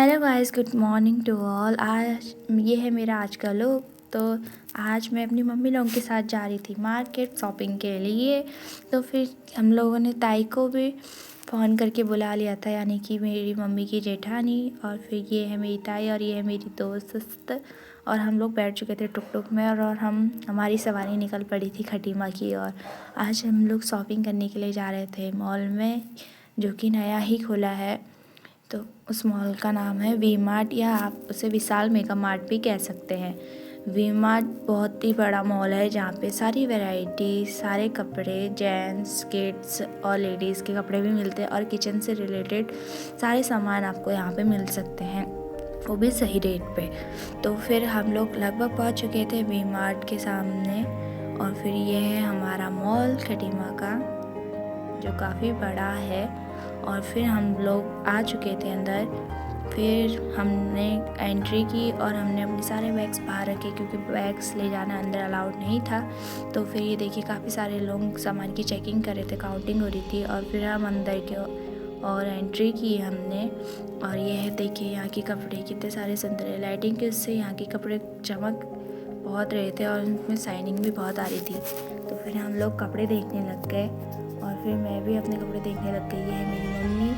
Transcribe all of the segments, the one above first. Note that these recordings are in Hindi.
Hello guys, good morning to all. आज ये है मेरा आज का लुक। तो आज मैं अपनी मम्मी लोगों के साथ जा रही थी मार्केट शॉपिंग के लिए। तो फिर हम लोगों ने ताई को भी फ़ोन करके बुला लिया था, यानी कि मेरी मम्मी की जेठानी। और फिर ये है मेरी ताई और ये है मेरी दोस्त। और हम लोग बैठ चुके थे टुक टुक में और हमारी सवारी निकल पड़ी थी खटीमा की। और आज हम लोग शॉपिंग करने के लिए जा रहे थे मॉल में, जो कि नया ही खुला है। तो उस मॉल का नाम है वी मार्ट, या आप उसे विशाल मेगा मार्ट भी कह सकते हैं। वी मार्ट बहुत ही बड़ा मॉल है जहाँ पे सारी वैरायटी, सारे कपड़े, जेंट्स, किड्स और लेडीज़ के कपड़े भी मिलते हैं। और किचन से रिलेटेड सारे सामान आपको यहाँ पे मिल सकते हैं, वो भी सही रेट पे। तो फिर हम लोग लगभग पहुँच चुके थे वी मार्ट के सामने। और फिर ये है हमारा मॉल खटीमा का, जो काफ़ी बड़ा है। और फिर हम लोग आ चुके थे अंदर। फिर हमने एंट्री की और हमने अपने सारे बैग्स बाहर रखे, क्योंकि बैग्स ले जाना अंदर अलाउड नहीं था। तो फिर ये देखिए काफ़ी सारे लोग सामान की चेकिंग कर रहे थे, काउंटिंग हो रही थी। और फिर हम अंदर के और एंट्री की हमने। और ये है देखिए यहाँ के कपड़े कितने सारे सुंदर है। लाइटिंग की उससे यहाँ के कपड़े चमक बहुत रहे थे और उनमें शाइनिंग भी बहुत आ रही थी। तो फिर हम लोग कपड़े देखने लग गए और फिर मैं भी अपने कपड़े देखने लग गई। ये है मेरी मम्मी।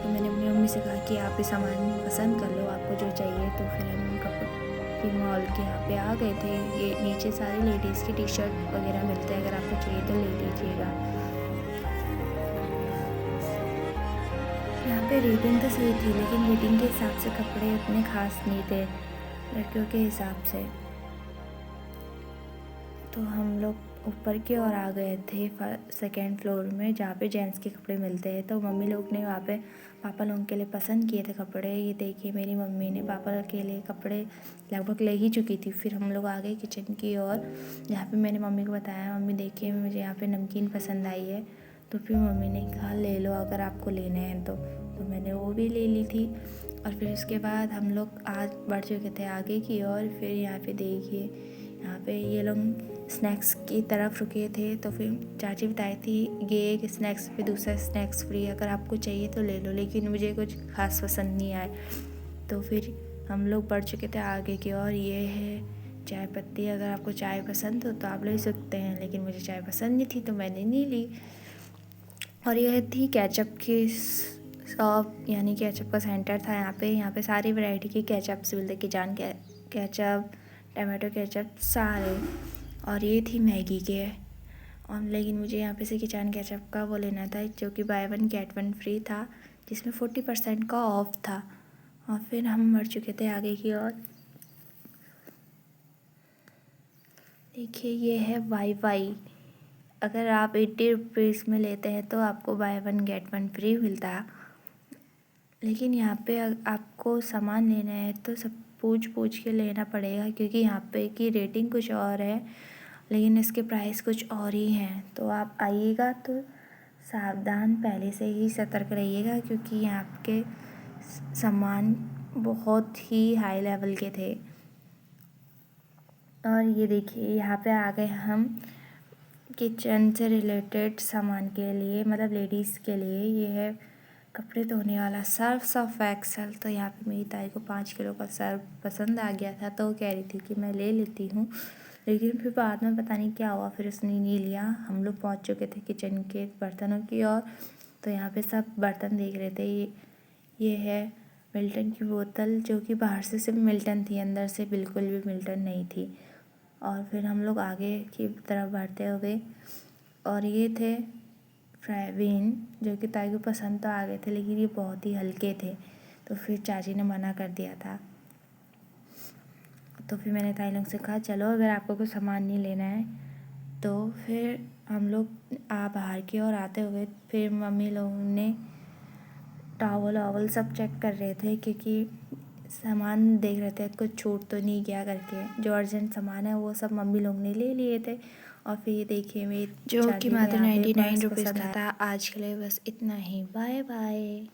तो मैंने अपनी मम्मी से कहा कि आप ये सामान पसंद कर लो, आपको जो चाहिए। तो फिर हम कपड़े मॉल के यहाँ पे आ गए थे। ये नीचे सारी लेडीज़ की टी शर्ट वगैरह मिलते हैं, अगर आपको चाहिए तो ले लीजिएगा। यहाँ पे रेटिंग तो सही थी, लेकिन रेटिंग के हिसाब से कपड़े उतने खास नहीं थे लड़कियों के हिसाब से। तो हम लोग ऊपर की ओर आ गए थे सेकेंड फ्लोर में, जहाँ पे जेंट्स के कपड़े मिलते हैं। तो मम्मी लोग ने वहाँ पे पापा लोगों के लिए पसंद किए थे कपड़े। ये देखिए मेरी मम्मी ने पापा के लिए कपड़े लगभग ले ही चुकी थी। फिर हम लोग आ गए किचन की ओर, जहाँ पे मैंने मम्मी को बताया, मम्मी देखिए मुझे यहाँ पे नमकीन पसंद आई है। तो फिर मम्मी ने कहा ले लो अगर आपको लेने हैं तो मैंने वो भी ले ली थी। और फिर उसके बाद हम लोग आज बढ़ चुके थे आगे की ओर। फिर यहाँ पे देखिए, यहाँ पे ये लोग स्नैक्स की तरफ रुके थे। तो फिर चाची बताई थी ये एक स्नैक्स पे दूसरा स्नैक्स फ्री, अगर आपको चाहिए तो ले लो। लेकिन मुझे कुछ खास पसंद नहीं आए। तो फिर हम लोग बढ़ चुके थे आगे की ओर। ये है चाय पत्ती, अगर आपको चाय पसंद हो तो आप ले सकते हैं, लेकिन मुझे चाय पसंद नहीं थी तो मैंने नहीं ली। और यह थी केचप की शॉप, यानी केचप का सेंटर था यहाँ पे सारी वैरायटी की केचप्स मिलते, किजान केचप, टमाटो केचप सारे। और ये थी मैगी के। और लेकिन मुझे यहाँ पे से किचन केचप का वो लेना था, जो कि by one get one free था, जिसमें 40% का ऑफ था। और फिर हम बढ़ चुके थे आगे की ओर। देखिए ये है वाई, अगर आप 80 रुपीज़ में लेते हैं तो आपको by one get one free मिलता है। लेकिन यहाँ पे आपको सामान लेना है तो सब पूछ के लेना पड़ेगा, क्योंकि यहाँ पे की रेटिंग कुछ और है लेकिन इसके प्राइस कुछ और ही हैं। तो आप आइएगा तो सावधान, पहले से ही सतर्क रहिएगा, क्योंकि यहाँ के सामान बहुत ही हाई लेवल के थे। और ये देखिए यहाँ पे आ गए हम किचन से रिलेटेड सामान के लिए, मतलब लेडीज़ के लिए। ये है कपड़े धोने वाला सर्फ एक्सेल। तो यहाँ पे मेरी ताई को 5 किलो का सर्फ पसंद आ गया था, तो वो कह रही थी कि मैं ले लेती हूँ। लेकिन फिर बाद में पता नहीं क्या हुआ, फिर उसने नहीं लिया। हम लोग पहुँच चुके थे किचन के बर्तनों की ओर। तो यहाँ पे सब बर्तन देख रहे थे। ये है मिल्टन की बोतल, जो कि बाहर से सिर्फ मिल्टन थी, अंदर से बिल्कुल भी मिल्टन नहीं थी। और फिर हम लोग आगे की तरफ बढ़ते हुए, और ये थे फ्राइबीन, जो कि ताई को पसंद तो आ गए थे, लेकिन ये बहुत ही हल्के थे। तो फिर चाची ने मना कर दिया था। तो फिर मैंने ताई लोग से कहा चलो अगर आपको कोई सामान नहीं लेना है तो। फिर हम लोग बाहर की ओर आते हुए, फिर मम्मी लोगों ने टॉवल वावल सब चेक कर रहे थे, क्योंकि सामान देख रहे थे कुछ छूट तो नहीं गया करके। जो अर्जेंट सामान है वो सब मम्मी लोग ने ले लिए थे। और फिर ये देखिए मेरी जो कि मात्र 99 रुपीज़ का था। आज के लिए बस इतना ही, बाय बाय।